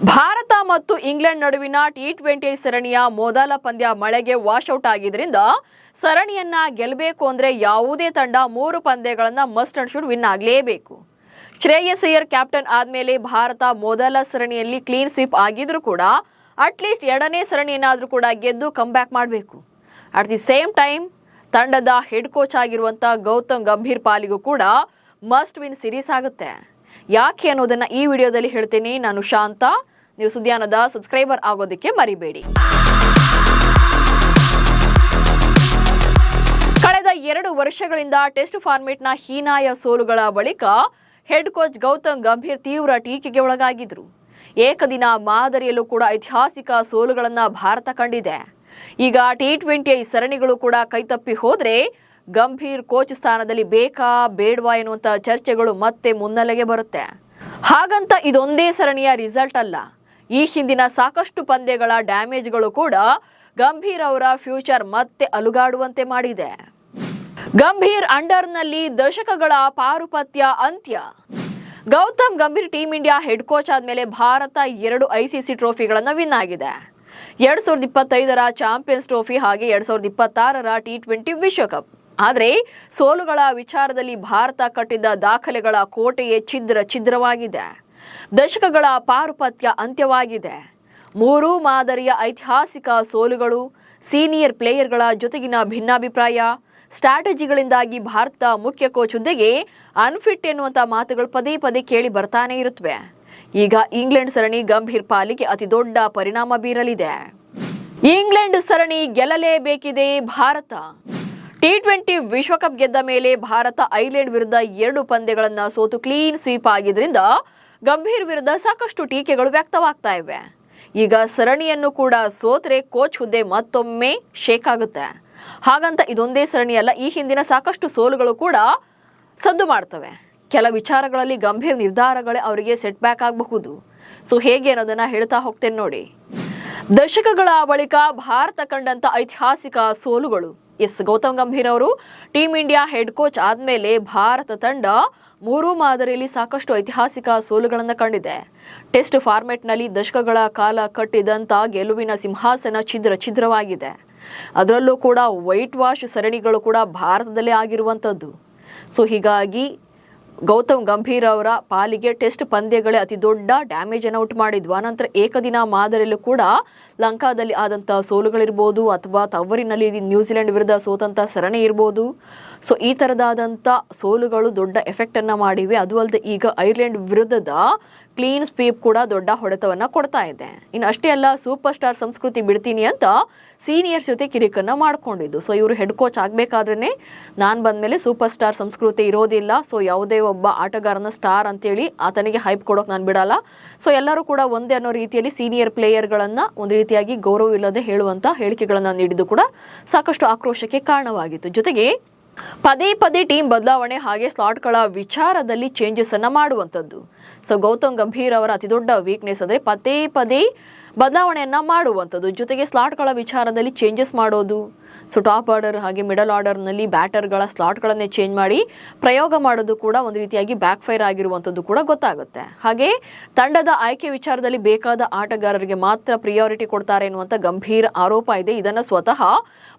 ಭಾರತ ಮತ್ತು ಇಂಗ್ಲೆಂಡ್ ನಡುವಿನ ಟಿ20 ಸರಣಿಯ ಮೊದಲ ಪಂದ್ಯ ಮಳೆಗೆ ವಾಶ್ಔಟ್ ಆಗಿದ್ದರಿಂದ ಸರಣಿಯನ್ನ ಗೆಲ್ಲಬೇಕು ಅಂದ್ರೆ ಯಾವುದೇ ತಂಡ 3 ಪಂದ್ಯಗಳನ್ನು ಮಸ್ಟ್ ಅಂಡ್ ಶುಡ್ ವಿನ್ ಆಗಲೇಬೇಕು. ಶ್ರೇಯಸ್ ಅಯ್ಯರ್ ಕ್ಯಾಪ್ಟನ್ ಆದ್ಮೇಲೆ ಭಾರತ ಮೊದಲ ಸರಣಿಯಲ್ಲಿ ಕ್ಲೀನ್ ಸ್ವೀಪ್ ಆಗಿದ್ರು ಕೂಡ ಅಟ್ಲೀಸ್ಟ್ 2ನೇ ಸರಣಿಯನ್ನಾದರೂ ಕೂಡ ಗೆದ್ದು ಕಮ್ ಬ್ಯಾಕ್ ಮಾಡಬೇಕು. ಅಟ್ ದಿ ಸೇಮ್ ಟೈಮ್ ತಂಡದ ಹೆಡ್ ಕೋಚ್ ಆಗಿರುವಂತ ಗೌತಮ್ ಗಂಭೀರ್ ಪಾಲಿಗೂ ಕೂಡ ಮಸ್ಟ್ ವಿನ್ ಸೀರೀಸ್ ಆಗುತ್ತೆ. ಯಾಕೆ ಅನ್ನೋದನ್ನ ಈ ವಿಡಿಯೋದಲ್ಲಿ ಹೇಳ್ತೀನಿ. ನಾನು ಶಾಂತ. ನೀವು ಸುದ್ದಿಯಾನದ ಸಬ್ಸ್ಕ್ರೈಬರ್ ಆಗೋದಕ್ಕೆ ಮರಿಬೇಡಿ. ಕಳೆದ 2 ವರ್ಷಗಳಿಂದ ಟೆಸ್ಟ್ ಫಾರ್ಮೆಟ್ನ ಹೀನಾಯ ಸೋಲುಗಳ ಬಳಿಕ ಹೆಡ್ ಕೋಚ್ ಗೌತಮ್ ಗಂಭೀರ್ ತೀವ್ರ ಟೀಕೆಗೆ ಒಳಗಾಗಿದ್ರು. ಏಕದಿನ ಮಾದರಿಯಲ್ಲೂ ಕೂಡ ಐತಿಹಾಸಿಕ ಸೋಲುಗಳನ್ನ ಭಾರತ ಕಂಡಿದೆ. ಈಗ ಟಿ20 ಸರಣಿಗಳು ಕೂಡ ಕೈತಪ್ಪಿ ಹೋದ್ರೆ ಗಂಭೀರ್ ಕೋಚ್ ಸ್ಥಾನದಲ್ಲಿ ಬೇಕಾ ಬೇಡವಾ ಎನ್ನುವಂತ ಚರ್ಚೆಗಳು ಮತ್ತೆ ಮುನ್ನೆಲೆಗೆ ಬರುತ್ತೆ. ಹಾಗಂತ ಇದೊಂದೇ ಸರಣಿಯ ರಿಸಲ್ಟ್ ಅಲ್ಲ. ಈ ಹಿಂದಿನ ಸಾಕಷ್ಟು ಪಂದ್ಯಗಳ ಡ್ಯಾಮೇಜ್ಗಳು ಕೂಡ ಗಂಭೀರ್ ಅವರ ಫ್ಯೂಚರ್ ಮತ್ತೆ ಅಲುಗಾಡುವಂತೆ ಮಾಡಿದೆ. ಗಂಭೀರ್ ಅಂಡರ್ನಲ್ಲಿ ದಶಕಗಳ ಪಾರುಪತ್ಯ ಅಂತ್ಯ. Gautam Gambhir team India head coach ಆದ್ಮೇಲೆ ಭಾರತ 2 ICC ಟ್ರೋಫಿಗಳನ್ನು ವಿನ್ ಆಗಿದೆ. 2025ರ ಚಾಂಪಿಯನ್ಸ್ ಟ್ರೋಫಿ ಹಾಗೆ 2026ರ ಟಿ20 ವಿಶ್ವಕಪ್. ಆದರೆ ಸೋಲುಗಳ ವಿಚಾರದಲ್ಲಿ ಭಾರತ ಕಟ್ಟಿದ್ದ ದಾಖಲೆಗಳ ಕೋಟೆಯೇ ಛಿದ್ರವಾಗಿದೆ. ದಶಕಗಳ ಪಾರುಪತ್ಯ ಅಂತ್ಯವಾಗಿದೆ. 3 ಮಾದರಿಯ ಐತಿಹಾಸಿಕ ಸೋಲುಗಳು, ಸೀನಿಯರ್ ಪ್ಲೇಯರ್ಗಳ ಜೊತೆಗಿನ ಭಿನ್ನಾಭಿಪ್ರಾಯ, ಸ್ಟ್ರಾಟಜಿಗಳಿಂದಾಗಿ ಭಾರತ ಮುಖ್ಯ ಕೋಚ್ ಹುದ್ದೆಗೆ ಅನ್ಫಿಟ್ ಎನ್ನುವಂಥ ಮಾತುಗಳು ಪದೇ ಪದೇ ಕೇಳಿ ಬರ್ತಾನೆ ಇರುತ್ತವೆ. ಈಗ ಇಂಗ್ಲೆಂಡ್ ಸರಣಿ ಗಂಭೀರ್ ಪಾಲಿಗೆ ಅತಿ ದೊಡ್ಡ ಪರಿಣಾಮ ಬೀರಲಿದೆ. ಇಂಗ್ಲೆಂಡ್ ಸರಣಿ ಗೆಲ್ಲಲೇಬೇಕಿದೆ ಭಾರತ. ಟಿ20 ವಿಶ್ವಕಪ್ ಗೆದ್ದ ಮೇಲೆ ಭಾರತ ಐರ್ಲೆಂಡ್ ವಿರುದ್ಧ 2 ಪಂದ್ಯಗಳನ್ನು ಸೋತು ಕ್ಲೀನ್ ಸ್ವೀಪ್ ಆಗಿದ್ರಿಂದ ಗಂಭೀರ್ ವಿರುದ್ಧ ಸಾಕಷ್ಟು ಟೀಕೆಗಳು ವ್ಯಕ್ತವಾಗ್ತಾ ಇವೆ. ಈಗ ಸರಣಿಯನ್ನು ಕೂಡ ಸೋತ್ರೆ ಕೋಚ್ ಹುದ್ದೆ ಮತ್ತೊಮ್ಮೆ ಶೇಕ್ ಆಗುತ್ತೆ. ಹಾಗಂತ ಇದೊಂದೇ ಸರಣಿ ಅಲ್ಲ, ಈ ಹಿಂದಿನ ಸಾಕಷ್ಟು ಸೋಲುಗಳು ಕೂಡ ಸದ್ದು ಮಾಡ್ತವೆ. ಕೆಲ ವಿಚಾರಗಳಲ್ಲಿ ಗಂಭೀರ್ ನಿರ್ಧಾರಗಳೇ ಅವರಿಗೆ ಸೆಟ್ ಬ್ಯಾಕ್ ಆಗಬಹುದು. ಸೊ ಹೇಗೆ ಅನ್ನೋದನ್ನ ಹೇಳ್ತಾ ಹೋಗ್ತೇನೆ ನೋಡಿ. ದಶಕಗಳ ಬಳಿಕ ಭಾರತ ಕಂಡಂತ ಐತಿಹಾಸಿಕ ಸೋಲುಗಳು. ಗೌತಮ್ ಗಂಭೀರ್ ಅವರು ಟೀಮ್ ಇಂಡಿಯಾ ಹೆಡ್ ಕೋಚ್ ಆದ್ಮೇಲೆ ಭಾರತ ತಂಡ 3 ಮಾದರಿಯಲ್ಲಿ ಸಾಕಷ್ಟು ಐತಿಹಾಸಿಕ ಸೋಲುಗಳನ್ನು ಕಂಡಿದೆ. ಟೆಸ್ಟ್ ಫಾರ್ಮೆಟ್ನಲ್ಲಿ ದಶಕಗಳ ಕಾಲ ಕಟ್ಟಿದಂತ ಗೆಲುವಿನ ಸಿಂಹಾಸನ ಛಿದ್ರವಾಗಿದೆ. ಅದರಲ್ಲೂ ಕೂಡ ವೈಟ್ ವಾಶ್ ಸರಣಿಗಳು ಕೂಡ ಭಾರತದಲ್ಲೇ ಆಗಿರುವಂಥದ್ದು. ಸೊ ಹೀಗಾಗಿ ಗೌತಮ್ ಗಂಭೀರ್ ಅವರ ಪಾಲಿಗೆ ಟೆಸ್ಟ್ ಪಂದ್ಯಗಳೇ ಅತಿ ದೊಡ್ಡ ಡ್ಯಾಮೇಜ್ ಅನ್ನು ಉಂಟು ಮಾಡಿದ್ವು. ಅನಂತರ ಏಕದಿನ ಮಾದರಿಯಲ್ಲೂ ಕೂಡ ಲಂಕಾದಲ್ಲಿ ಆದಂಥ ಸೋಲುಗಳಿರ್ಬೋದು, ಅಥವಾ ತವರಿನಲ್ಲಿ ನ್ಯೂಜಿಲೆಂಡ್ ವಿರುದ್ಧ ಸೋತಂಥ ಸರಣಿ ಇರ್ಬೋದು. ಸೊ ಈ ಥರದಾದಂಥ ಸೋಲುಗಳು ದೊಡ್ಡ ಎಫೆಕ್ಟ್ ಅನ್ನ ಮಾಡಿವೆ. ಅದು ಅಲ್ಲದೆ ಈಗ ಐರ್ಲೆಂಡ್ ವಿರುದ್ಧದ ಕ್ಲೀನ್ ಸ್ವೀಪ್ ಕೂಡ ದೊಡ್ಡ ಹೊಡೆತವನ್ನ ಕೊಡ್ತಾ ಇದೆ. ಇನ್ನು ಅಷ್ಟೇ ಅಲ್ಲ, ಸೂಪರ್ ಸ್ಟಾರ್ ಸಂಸ್ಕೃತಿ ಬಿಡ್ತೀನಿ ಅಂತ ಸೀನಿಯರ್ಸ್ ಜೊತೆ ಕಿರಿಕನ್ನ ಮಾಡ್ಕೊಂಡಿದ್ದು. ಸೊ ಇವರು ಹೆಡ್ ಕೋಚ್ ಆಗ್ಬೇಕಾದ್ರೇನೆ ನಾನು ಬಂದ್ಮೇಲೆ ಸೂಪರ್ ಸ್ಟಾರ್ ಸಂಸ್ಕೃತಿ ಇರೋದಿಲ್ಲ. ಸೊ ಯಾವುದೇ ಒಬ್ಬ ಆಟಗಾರನ ಸ್ಟಾರ್ ಅಂತೇಳಿ ಆತನಿಗೆ ಹೈಪ್ ಕೊಡೋಕೆ ನಾನು ಬಿಡಲ್ಲ. ಸೊ ಎಲ್ಲರೂ ಕೂಡ ಒಂದೇ ಅನ್ನೋ ರೀತಿಯಲ್ಲಿ ಸೀನಿಯರ್ ಪ್ಲೇಯರ್ಗಳನ್ನ ಒಂದು ರೀತಿಯಾಗಿ ಗೌರವವಿಲ್ಲದೆ ಹೇಳುವಂತ ಹೇಳಿಕೆಗಳನ್ನ ನೀಡಿದ್ದು ಕೂಡ ಸಾಕಷ್ಟು ಆಕ್ರೋಶಕ್ಕೆ ಕಾರಣವಾಗಿತ್ತು. ಜೊತೆಗೆ ಪದೇ ಪದೇ ಟೀಮ್ ಬದಲಾವಣೆ ಹಾಗೆ ಸ್ಲಾಟ್ಗಳ ವಿಚಾರದಲ್ಲಿ ಚೇಂಜಸ್ ಅನ್ನ ಮಾಡುವಂಥದ್ದು. ಸೊ ಗೌತಮ್ ಗಂಭೀರ್ ಅವರ ಅತಿ ದೊಡ್ಡ ವೀಕ್ನೆಸ್ ಅಂದ್ರೆ ಪದೇ ಪದೇ ಬದಲಾವಣೆಯನ್ನ ಮಾಡುವಂಥದ್ದು. ಜೊತೆಗೆ ಸ್ಲಾಟ್ಗಳ ವಿಚಾರದಲ್ಲಿ ಚೇಂಜಸ್ ಮಾಡೋದು. ಸೊ ಟಾಪ್ ಆರ್ಡರ್ ಹಾಗೆ ಮಿಡಲ್ ಆರ್ಡರ್ನಲ್ಲಿ ಬ್ಯಾಟರ್ಗಳ ಸ್ಲಾಟ್ಗಳನ್ನೇ ಚೇಂಜ್ ಮಾಡಿ ಪ್ರಯೋಗ ಮಾಡೋದು ಕೂಡ ಒಂದು ರೀತಿಯಾಗಿ ಬ್ಯಾಕ್ ಫೈರ್ ಆಗಿರುವಂಥದ್ದು ಕೂಡ ಗೊತ್ತಾಗುತ್ತೆ. ಹಾಗೆ ತಂಡದ ಆಯ್ಕೆ ವಿಚಾರದಲ್ಲಿ ಬೇಕಾದ ಆಟಗಾರರಿಗೆ ಮಾತ್ರ ಪ್ರಿಯಾರಿಟಿ ಕೊಡ್ತಾರೆ ಎನ್ನುವಂಥ ಗಂಭೀರ ಆರೋಪ ಇದೆ. ಇದನ್ನು ಸ್ವತಃ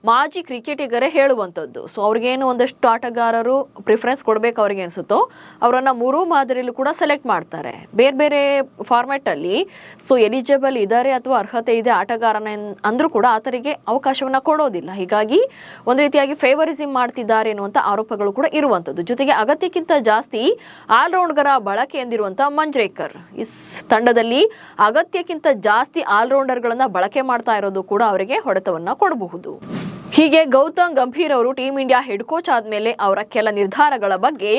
ಮಾಜಿ ಕ್ರಿಕೆಟಿಗರೇ ಹೇಳುವಂಥದ್ದು. ಸೊ ಅವ್ರಿಗೇನು ಒಂದಷ್ಟು ಆಟಗಾರರು ಪ್ರಿಫರೆನ್ಸ್ ಕೊಡಬೇಕು ಅವ್ರಿಗೆ ಅನಿಸುತ್ತೋ ಅವರನ್ನು 3 ಮಾದರಿಯಲ್ಲೂ ಕೂಡ ಸೆಲೆಕ್ಟ್ ಮಾಡ್ತಾರೆ. ಬೇರೆ ಬೇರೆ ಫಾರ್ಮ್ಯಾಟ್ ಅಲ್ಲಿ ಸೊ ಎಲಿಜಿಬಲ್ ಇದ್ದಾರೆ ಅಥವಾ ಅರ್ಹತೆ ಇದೆ ಆಟಗಾರನ ಅಂದ್ರೂ ಕೂಡ ಆತರಿಗೆ ಅವಕಾಶವನ್ನ ಕೊಡೋದಿಲ್ಲ. ಹೀಗಾಗಿ ಒಂದು ರೀತಿಯಾಗಿ ಫೇವರಿಸಮ್ ಮಾಡ್ತಿದ್ದಾರೆ ಎನ್ನುವಂತ ಆರೋಪಗಳು ಕೂಡ ಇರುವಂತದ್ದು. ಜೊತೆಗೆ ಅಗತ್ಯಕ್ಕಿಂತ ಜಾಸ್ತಿ ಆಲ್ರೌಂಡರ್ ಬಳಕೆ ಎಂದಿರುವಂತ ಮಂಜ್ರೇಕರ್ ಈ ತಂಡದಲ್ಲಿ ಅಗತ್ಯಕ್ಕಿಂತ ಜಾಸ್ತಿ ಆಲ್ರೌಂಡರ್ ಗಳನ್ನ ಬಳಕೆ ಮಾಡ್ತಾ ಇರೋದು ಕೂಡ ಅವರಿಗೆ ಹೊಡೆತವನ್ನ ಕೊಡಬಹುದು. ಹೀಗೆ ಗೌತಮ್ ಗಂಭೀರ್ ಅವರು ಟೀಮ್ ಇಂಡಿಯಾ ಹೆಡ್ ಕೋಚ್ ಆದ್ಮೇಲೆ ಅವರ ಕೆಲ ನಿರ್ಧಾರಗಳ ಬಗ್ಗೆ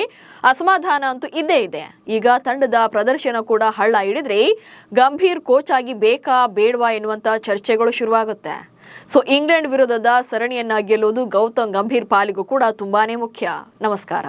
ಅಸಮಾಧಾನ ಅಂತೂ ಇದ್ದೇ ಇದೆ. ಈಗ ತಂಡದ ಪ್ರದರ್ಶನ ಕೂಡ ಹಳ್ಳ ಹಿಡಿದ್ರೆ ಗಂಭೀರ್ ಕೋಚ್ ಆಗಿ ಬೇಕಾ ಬೇಡವಾ ಎನ್ನುವಂತ ಚರ್ಚೆಗಳು ಶುರುವಾಗುತ್ತೆ. ಸೊ ಇಂಗ್ಲೆಂಡ್ ವಿರುದ್ಧದ ಸರಣಿಯನ್ನ ಗೆಲ್ಲುವುದು ಗೌತಮ್ ಗಂಭೀರ್ ಪಾಲಿಗೂ ಕೂಡ ತುಂಬಾನೇ ಮುಖ್ಯ. ನಮಸ್ಕಾರ.